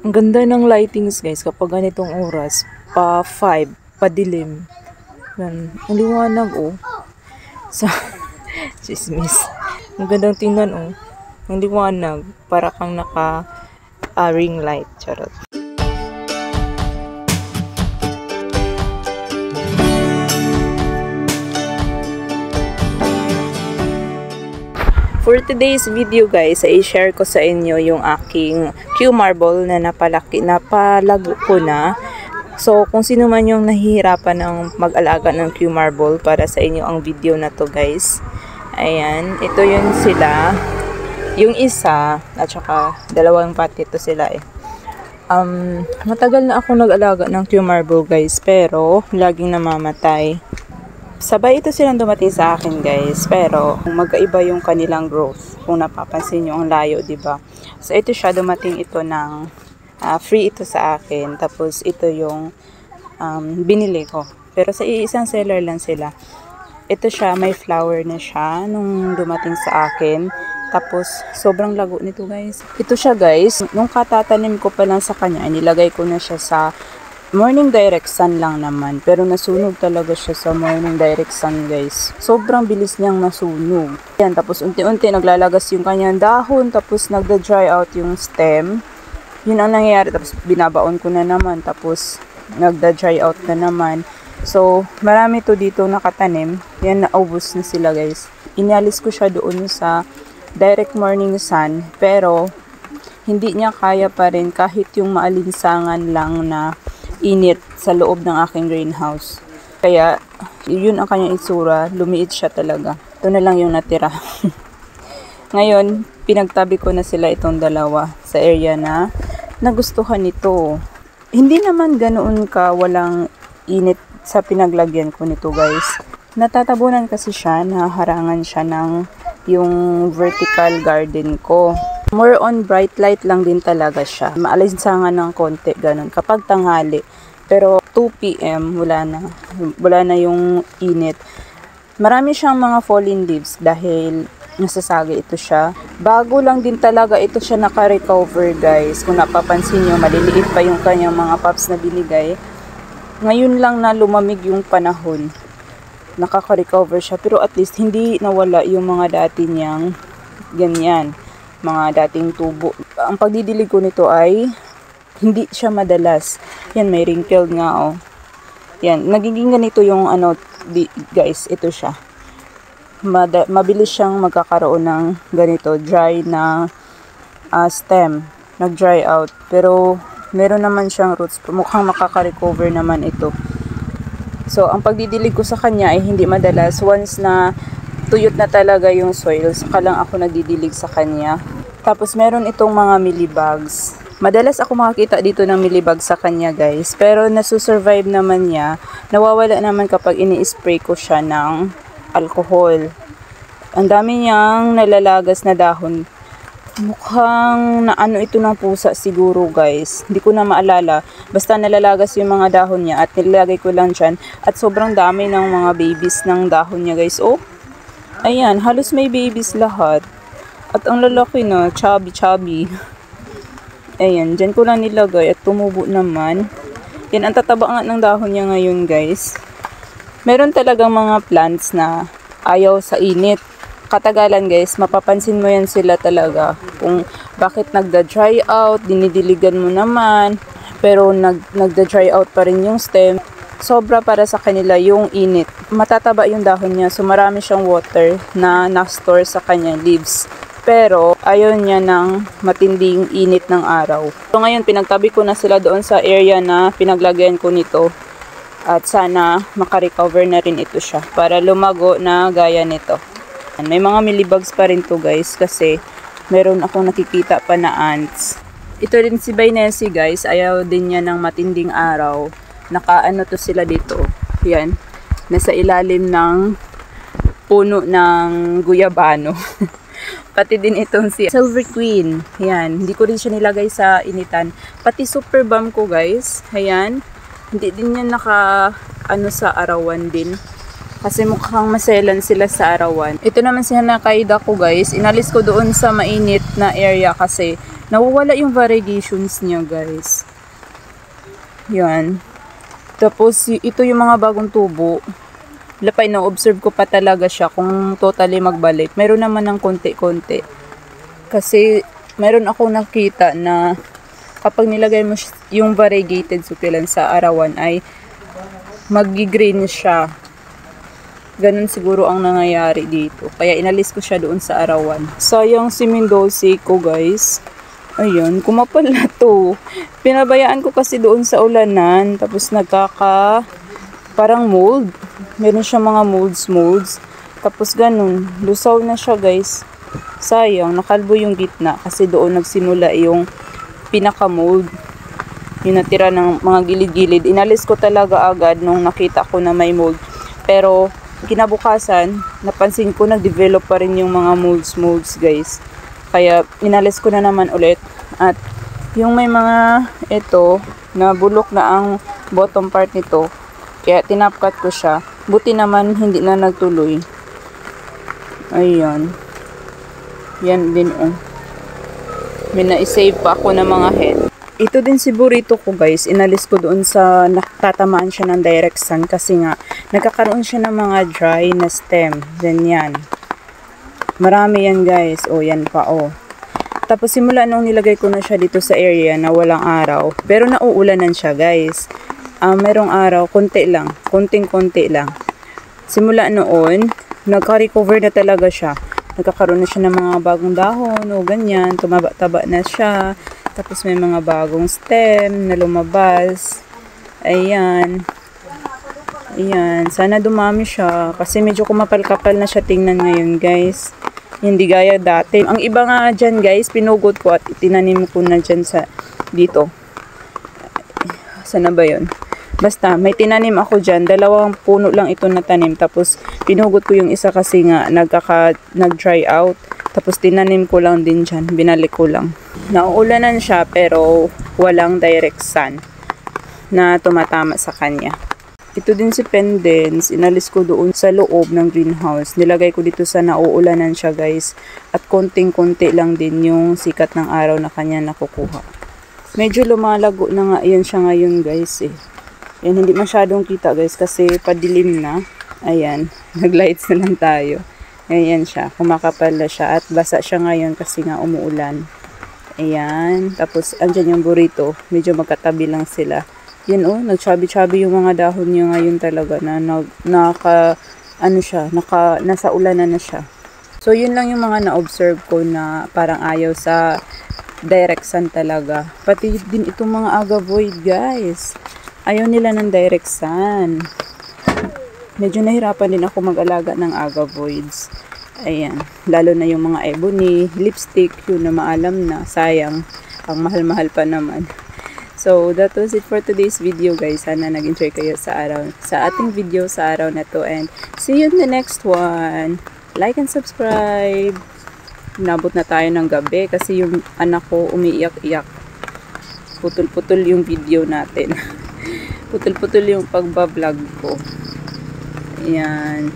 Ang ganda ng lightings guys kapag ganitong oras. Pa 5, padilim. Yan. Ang liwanag oh. Sa chismis. Ang gandang tingnan oh. Ang liwanag. Para kang naka ring light. Charot. For today's video guys, i-share ko sa inyo yung aking Q marble na napalago ko na. So, kung sino man yung nahihirapan ng mag-alaga ng Q marble, para sa inyo ang video na to guys. Ayan, ito yun sila. Yung isa, at saka dalawang pati ito sila eh. Matagal na ako nag-alaga ng Q marble guys, pero laging namamatay. Sabay ito silang dumating sa akin guys, pero magkaiba yung kanilang growth. Kung napapansin nyo ang layo, diba? So ito siya, dumating ito ng free ito sa akin. Tapos ito yung binili ko. Pero sa isang seller lang sila. Ito siya, may flower na siya nung dumating sa akin. Tapos sobrang lago nito guys. Ito siya guys, nung katatanim ko pa lang sa kanya, nilagay ko na siya sa morning direct sun lang naman. Pero nasunog talaga siya sa morning direct sun guys. Sobrang bilis niyang nasunog. Yan, tapos unti-unti naglalagas yung kanyang dahon. Tapos nagda-dry out yung stem. Yun ang nangyayari. Tapos binabaon ko na naman. Tapos nagda-dry out na naman. So marami to dito nakatanim. Yan, naubos na sila guys. Inalis ko siya doon sa direct morning sun. Pero hindi niya kaya pa rin kahit yung maalinsangan lang na init sa loob ng aking greenhouse. Kaya, yun ang kanyang itsura. Lumiit siya talaga. Ito na lang yung natira. Ngayon, pinagtabi ko na sila itong dalawa sa area na nagustuhan nito. Hindi naman ganoon ka walang init sa pinaglagyan ko nito guys. Natatabunan kasi siya, naharangan siya ng yung vertical garden ko. More on bright light lang din talaga siya. Maalinsangan ng konti, ganun. Kapag tanghali. Pero 2 PM, wala na yung init. Marami siyang mga fallen leaves dahil nasasagi ito siya. Bago lang din talaga ito siya naka-recover guys. Kung napapansin nyo, maliliit pa yung kanyang mga pups na binigay. Ngayon lang na lumamig yung panahon, nakaka-recover siya. Pero at least hindi nawala yung mga dati niyang ganyan. Mga dating tubo. Ang pagdidilig ko nito ay hindi siya madalas. Yan, may wrinkled nga oh. Yan, nagiging ganito yung guys, ito siya. Mabilis siyang magkakaroon ng ganito, dry na stem. Nag-dry out. Pero meron naman siyang roots. Mukhang makaka-recover naman ito. So, ang pagdidilig ko sa kanya ay hindi madalas. Once na tuyot na talaga yung soil, saka lang ako nagdidilig sa kanya. Tapos meron itong mga mealybugs. Madalas ako makakita dito ng mealybugs sa kanya guys. Pero nasusurvive naman niya. Nawawala naman kapag ini-spray ko siya ng alcohol. Ang dami niyang nalalagas na dahon. Mukhang naano ito ng pusa siguro guys. Hindi ko na maalala. Basta nalalagas yung mga dahon niya at nilagay ko lang dyan. At sobrang dami ng mga babies ng dahon niya guys. Oh, ayan, halos may babies lahat. At ang lalaki na, chubby. Ayan, dyan ko lang nilagay at tumubo naman. Yan, ang tataba nga ng dahon niya ngayon guys. Meron talagang mga plants na ayaw sa init. Katagalan guys, mapapansin mo yan sila talaga. Kung bakit nagda-dry out, dinidiligan mo naman. Pero nagda-dry out pa rin yung stem. Sobra para sa kanila yung init. Matataba yung dahon niya, so marami siyang water na na-store sa kanyang leaves. Pero ayaw niya ng matinding init ng araw. So ngayon, pinagtabi ko na sila doon sa area na pinaglagyan ko nito. At sana makarecover na rin ito siya para lumago na gaya nito. May mga mealybugs pa rin to guys kasi meron akong nakikita pa na ants. Ito rin si Bainesi guys, ayaw din niya ng matinding araw. Nakaano to sila dito. Yan. Nasa ilalim ng puno ng guyabano. Pati din itong si Silver Queen. Yan. Hindi ko rin siya nilagay sa initan. Pati super bomb ko guys. Ayan. Hindi din yan sa arawan din. Kasi mukhang maselan sila sa arawan. Ito naman si Hanakaida ko guys. Inalis ko doon sa mainit na area kasi nawawala yung variegations niya, guys. Yan. Tapos, ito yung mga bagong tubo. Lapay, na-observe ko pa talaga siya kung totally magbalik. Meron naman ng konti-konti. Kasi, meron ako nakita na kapag nilagay mo yung variegated succulent sa arawan ay mag-green siya. Ganun siguro ang nangyayari dito. Kaya inalis ko siya doon sa arawan. Sayang si Mendoza ko, guys. Ayun, kumapal na to. Pinabayaan ko kasi doon sa ulanan. Tapos parang mold. Meron siya mga molds. Tapos ganun. Lusaw na siya, guys. Sayang, nakalbo yung gitna. Kasi doon nagsimula yung pinaka-mold. Yung natira ng mga gilid-gilid. Inalis ko talaga agad nung nakita ko na may mold. Pero kinabukasan, napansin ko nag-develop pa rin yung mga molds, guys. Kaya inalis ko na naman ulit. At yung may mga ito na bulok na ang bottom part nito, kaya tinapkat ko siya. Buti naman hindi na nagtuloy. Ayan. Yan din oh. May na-save pa ako ng mga head. Ito din si burrito ko, guys. Inalis ko doon sa natatamaan siya ng direct sun kasi nga nagkakaroon siya ng mga dry na stem. Ganyan. Marami yan, guys. O, yan pa, o. Tapos simula nung nilagay ko na siya dito sa area na walang araw. Pero nauulanan siya, guys. Merong araw, konti lang. Konting-konti lang. Simula noon, nagka-recover na talaga siya. Nagkakaroon na siya ng mga bagong dahon o ganyan. Tumaba-taba na siya. Tapos may mga bagong stem na lumabas. Ayan. Ayan. Sana dumami siya. Kasi medyo kumapal-kapal na siya tingnan ngayon, guys. Hindi gaya dati. Ang iba nga dyan, guys, pinugod ko at itinanim ko na dyan sa dito. Sana ba yun? Basta, may tinanim ako dyan. 2 puno lang ito na tanim. Tapos, pinugod ko yung isa kasi nga nag-dry out. Tapos, tinanim ko lang din dyan. Binalik ko lang. Nauulanan siya pero walang direct sun na tumatama sa kanya. Ito din si Pendens. Inalis ko doon sa loob ng greenhouse. Nilagay ko dito sa nauulanan siya, guys. At konting-konti lang din yung sikat ng araw na kanya nakukuha. Medyo lumalago na nga yan siya ngayon, guys eh. Yan, hindi masyadong kita, guys, kasi padilim na. Ayan, nag-lights na lang tayo. Ayan siya, kumakapal na siya at basa siya ngayon kasi nga umuulan. Ayan, tapos andyan yung burrito, medyo magkatabi lang sila. Yan oh, nagchabi-chabi yung mga dahon niya ngayon talaga na nasa ulanan na siya. So yun lang yung mga na-observe ko na parang ayaw sa direct sun talaga. Pati din itong mga agavoid, guys. Ayaw nila ng direct sun. Medyo nahirapan din ako mag-alaga ng agavoids. Ayan. Lalo na yung mga ebony, lipstick, yun na maalam na. Sayang. Ang mahal-mahal pa naman. So, that was it for today's video, guys. Sana nag-enjoy kayo sa ating video sa araw na to. And see you in the next one. Like and subscribe. Nabot na tayo ng gabi kasi yung anak ko umiiyak-iyak. Putol-putol yung video natin. Putol-putol yung pagbablog ko. Ayan.